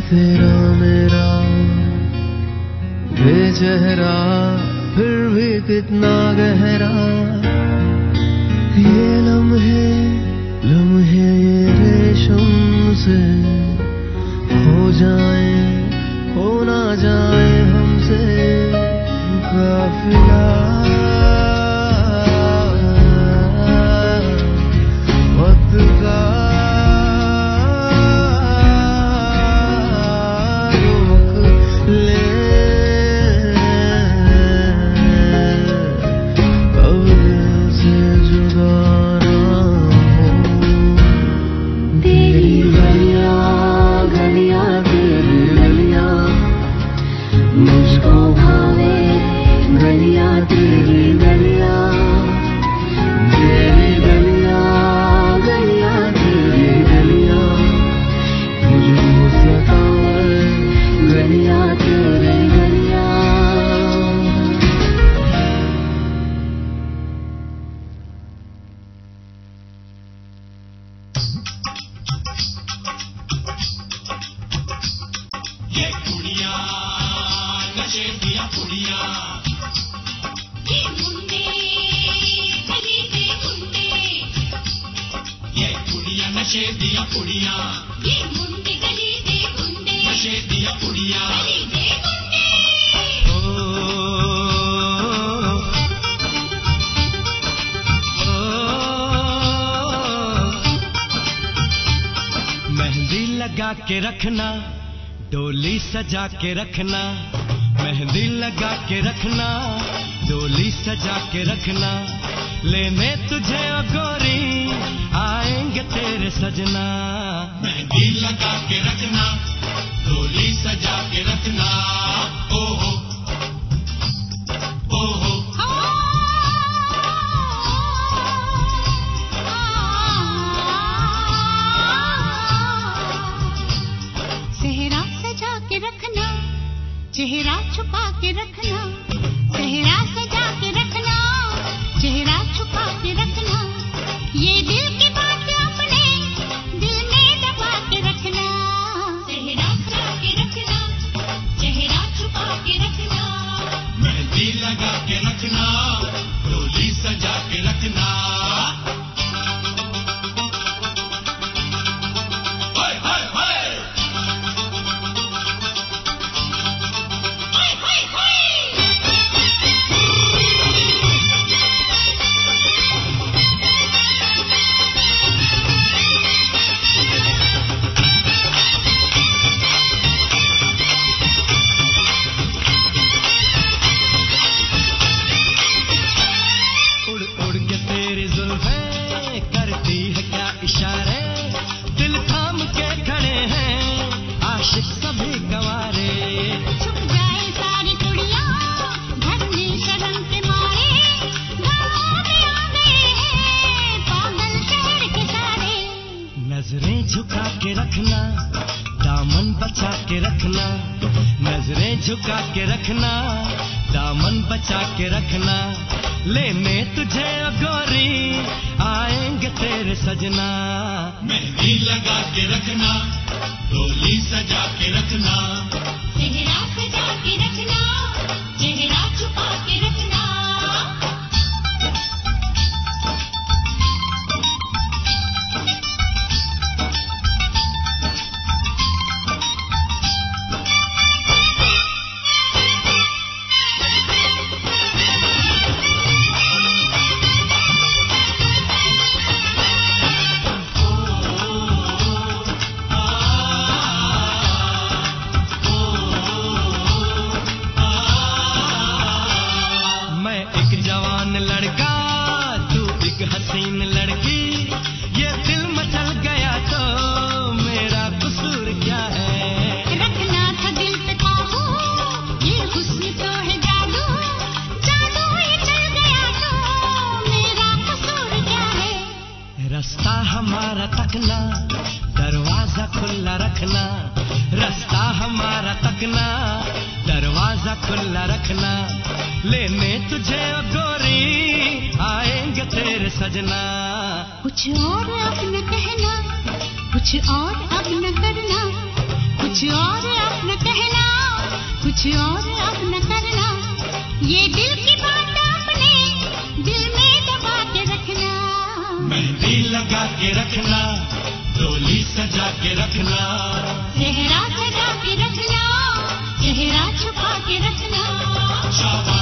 तेरा मेरा बेचेहरा फिर भी कितना गहरा, ये लम्हे लम्हे ये रेशम से हो जाए हो ना जाए हमसे काफिला। वक्त का रोक ले अब दिल से जुदा ना हो। तेरी गलियां गलियां तेरी गलियां मुझको भावे, गलियां तेरी गलियां तेरी गलियां गलियां तेरी गलियां मुझको सताए, गलियां तेरी गलियां। ये कुड़ियां नशे दिया कुड़ियां, ये मुंडे गली दे गुंडे, ये कुड़ियां नशे दिया कुड़ियां, ये मुंडे गली दे गुंडे, नशे दिया कुड़ियां। गली दे गुंडे। मेहंदी लगा के रखना, डोली सजा के रखना, मेहंदी लगा के रखना, डोली सजा के रखना, लेने तुझे ओ गोरी आएंगे तेरे सजना। मेहंदी लगा के रखना, डोली सजा के रखना, ओहो ओहो। सेहरा सजा के रखना, चेहरा छुपा के रखना, सेहरा सजा के रखना, चेहरा छुपा के रखना, ये दिल की बात अपने दिल में दबा के रखना। सेहरा सजा के रखना, चेहरा छुपा के रखना, मेहंदी लगा के रखना, डोली सजा के रखना। हाय हाय हाय हाय हाय हाय। उड़ उड़ के तेरी जुल्फें करती है क्या इशारे, दिल थाम के खड़े हैं आशिक सभी गवारे। छुप जाए सारी कुड़ियां घर में शर्म के मारे, गाँव में आ गए हैं पागल शहर के सारे। नजरें झुका के रखना, दामन बचा के रखना, नजरें झुका के रखना, दामन बचा के रखना, लेने तुझे ओ गोरी आएंगे तेरे सजना। मेहंदी लगा के रखना, डोली सजा के रखना, सेहरा सजा के रखना, चेहरा छुपा के रखना। मैं एक जवान लड़का, तू एक हसीन लड़की, ये दिल मचल गया तो मेरा कसूर क्या है। रखना था दिल पे काबू, ये हुस्न तो है जादू, जादू ये चल गया तो मेरा कसूर क्या है। रास्ता हमारा तकना, दरवाजा खुला रखना, रास्ता हमारा तकना, दरवाजा खुला रखना, लेने तुझे ओ गोरी आएंगे तेरे सजना। कुछ और अब न कहना, कुछ और अब न करना, कुछ कुछ और अब न कहना, कुछ और अब न करना, ये दिल की बात अपने दिल में दबा के रखना। मेहंदी लगा के रखना, डोली सजा के रखना, चेहरा सजा के रखना, चेहरा छुपा के रखना। शाबा